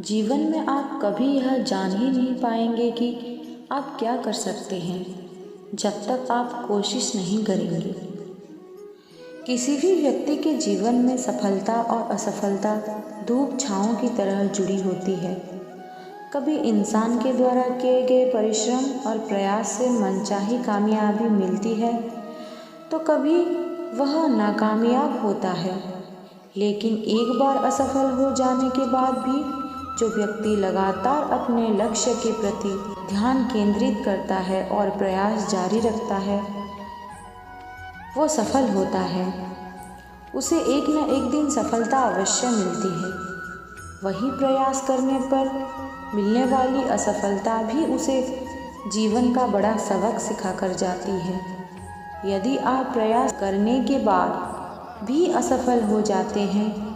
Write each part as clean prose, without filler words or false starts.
जीवन में आप कभी यह जान ही नहीं पाएंगे कि आप क्या कर सकते हैं जब तक आप कोशिश नहीं करेंगे। किसी भी व्यक्ति के जीवन में सफलता और असफलता धूप छाँव की तरह जुड़ी होती है। कभी इंसान के द्वारा किए गए परिश्रम और प्रयास से मनचाही कामयाबी मिलती है तो कभी वह नाकामयाब होता है। लेकिन एक बार असफल हो जाने के बाद भी जो व्यक्ति लगातार अपने लक्ष्य के प्रति ध्यान केंद्रित करता है और प्रयास जारी रखता है वो सफल होता है। उसे एक न एक दिन सफलता अवश्य मिलती है। वही प्रयास करने पर मिलने वाली असफलता भी उसे जीवन का बड़ा सबक सिखा कर जाती है। यदि आप प्रयास करने के बाद भी असफल हो जाते हैं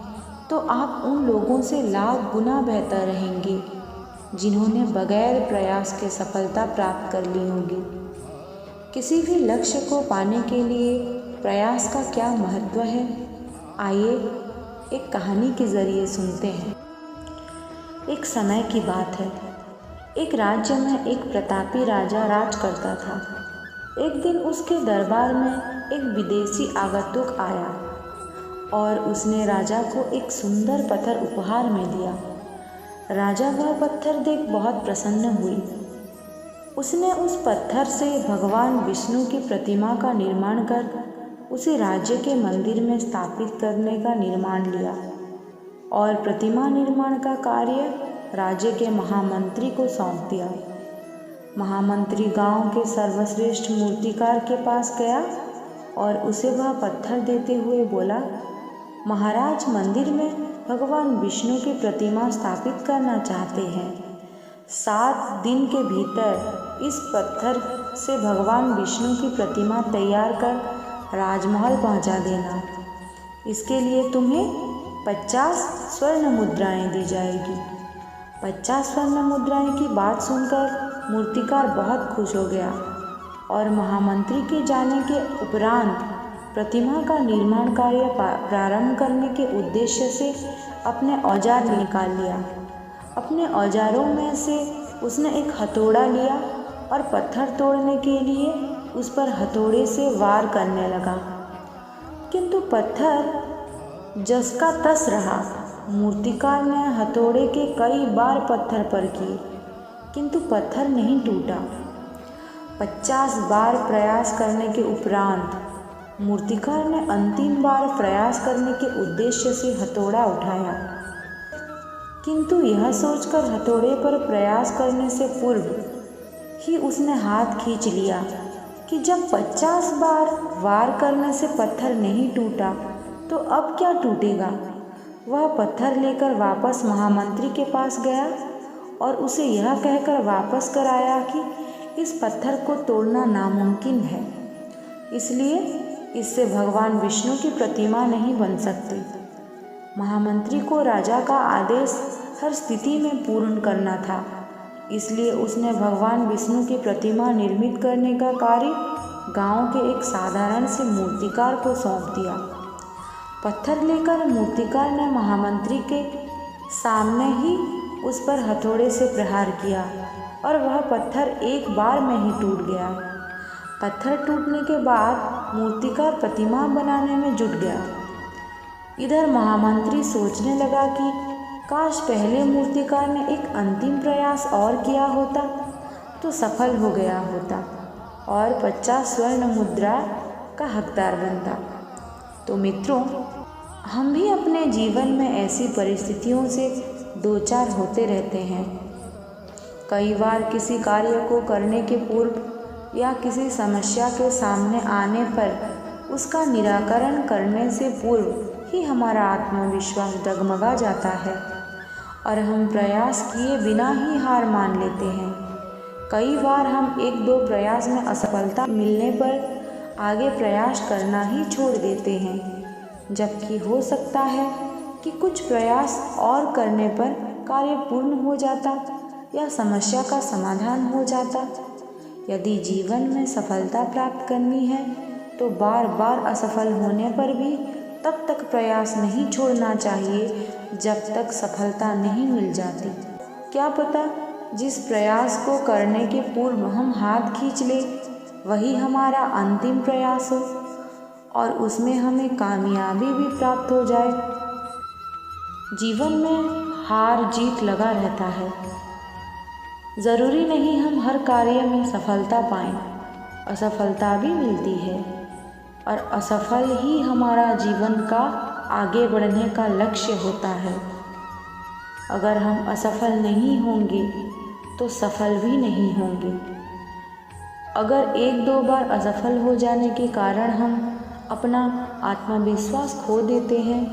तो आप उन लोगों से लाख गुना बेहतर रहेंगे जिन्होंने बगैर प्रयास के सफलता प्राप्त कर ली होगी। किसी भी लक्ष्य को पाने के लिए प्रयास का क्या महत्व है, आइए एक कहानी के ज़रिए सुनते हैं। एक समय की बात है। एक राज्य में एक प्रतापी राजा राज करता था। एक दिन उसके दरबार में एक विदेशी आगंतुक आया और उसने राजा को एक सुंदर पत्थर उपहार में दिया। राजा वह पत्थर देख बहुत प्रसन्न हुई। उसने उस पत्थर से भगवान विष्णु की प्रतिमा का निर्माण कर उसे राज्य के मंदिर में स्थापित करने का निर्माण लिया और प्रतिमा निर्माण का कार्य राज्य के महामंत्री को सौंप दिया। महामंत्री गांव के सर्वश्रेष्ठ मूर्तिकार के पास गया और उसे वह पत्थर देते हुए बोला, महाराज मंदिर में भगवान विष्णु की प्रतिमा स्थापित करना चाहते हैं। 7 दिन के भीतर इस पत्थर से भगवान विष्णु की प्रतिमा तैयार कर राजमहल पहुंचा देना। इसके लिए तुम्हें 50 स्वर्ण मुद्राएं दी जाएगी। 50 स्वर्ण मुद्राएं की बात सुनकर मूर्तिकार बहुत खुश हो गया और महामंत्री के जाने के उपरांत प्रतिमा का निर्माण कार्य प्रारंभ करने के उद्देश्य से अपने औजार निकाल लिया। अपने औजारों में से उसने एक हथौड़ा लिया और पत्थर तोड़ने के लिए उस पर हथौड़े से वार करने लगा। किंतु पत्थर जस का तस रहा। मूर्तिकार ने हथौड़े के कई बार पत्थर पर किए किंतु पत्थर नहीं टूटा। 50 बार प्रयास करने के उपरांत मूर्तिकार ने अंतिम बार प्रयास करने के उद्देश्य से हथौड़ा उठाया, किंतु यह सोचकर हथौड़े पर प्रयास करने से पूर्व ही उसने हाथ खींच लिया कि जब 50 बार वार करने से पत्थर नहीं टूटा तो अब क्या टूटेगा। वह पत्थर लेकर वापस महामंत्री के पास गया और उसे यह कहकर वापस कर आया कि इस पत्थर को तोड़ना नामुमकिन है, इसलिए इससे भगवान विष्णु की प्रतिमा नहीं बन सकती। महामंत्री को राजा का आदेश हर स्थिति में पूर्ण करना था, इसलिए उसने भगवान विष्णु की प्रतिमा निर्मित करने का कार्य गांव के एक साधारण से मूर्तिकार को सौंप दिया। पत्थर लेकर मूर्तिकार ने महामंत्री के सामने ही उस पर हथौड़े से प्रहार किया और वह पत्थर एक बार में ही टूट गया। पत्थर टूटने के बाद मूर्तिकार प्रतिमा बनाने में जुट गया। इधर महामंत्री सोचने लगा कि काश पहले मूर्तिकार ने एक अंतिम प्रयास और किया होता तो सफल हो गया होता और 50 स्वर्ण मुद्रा का हकदार बनता। तो मित्रों, हम भी अपने जीवन में ऐसी परिस्थितियों से दो चार होते रहते हैं। कई बार किसी कार्य को करने के पूर्व या किसी समस्या के सामने आने पर उसका निराकरण करने से पूर्व ही हमारा आत्मविश्वास डगमगा जाता है और हम प्रयास किए बिना ही हार मान लेते हैं। कई बार हम 1-2 प्रयास में असफलता मिलने पर आगे प्रयास करना ही छोड़ देते हैं, जबकि हो सकता है कि कुछ प्रयास और करने पर कार्य पूर्ण हो जाता या समस्या का समाधान हो जाता। यदि जीवन में सफलता प्राप्त करनी है तो बार बार असफल होने पर भी तब तक प्रयास नहीं छोड़ना चाहिए जब तक सफलता नहीं मिल जाती। क्या पता जिस प्रयास को करने के पूर्व हम हाथ खींच लें वही हमारा अंतिम प्रयास हो और उसमें हमें कामयाबी भी प्राप्त हो जाए। जीवन में हार जीत लगा रहता है। ज़रूरी नहीं हम हर कार्य में सफलता पाएं, असफलता भी मिलती है और असफल ही हमारा जीवन का आगे बढ़ने का लक्ष्य होता है। अगर हम असफल नहीं होंगे तो सफल भी नहीं होंगे। अगर एक दो बार असफल हो जाने के कारण हम अपना आत्मविश्वास खो देते हैं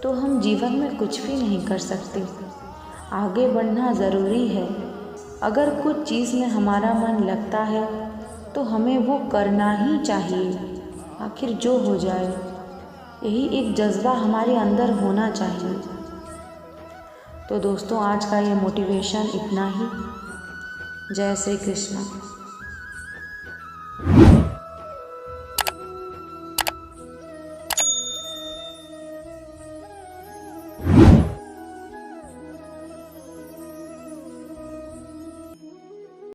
तो हम जीवन में कुछ भी नहीं कर सकते। आगे बढ़ना ज़रूरी है। अगर कुछ चीज़ में हमारा मन लगता है तो हमें वो करना ही चाहिए, आखिर जो हो जाए। यही एक जज्बा हमारे अंदर होना चाहिए। तो दोस्तों आज का ये मोटिवेशन इतना ही। जय श्री कृष्ण।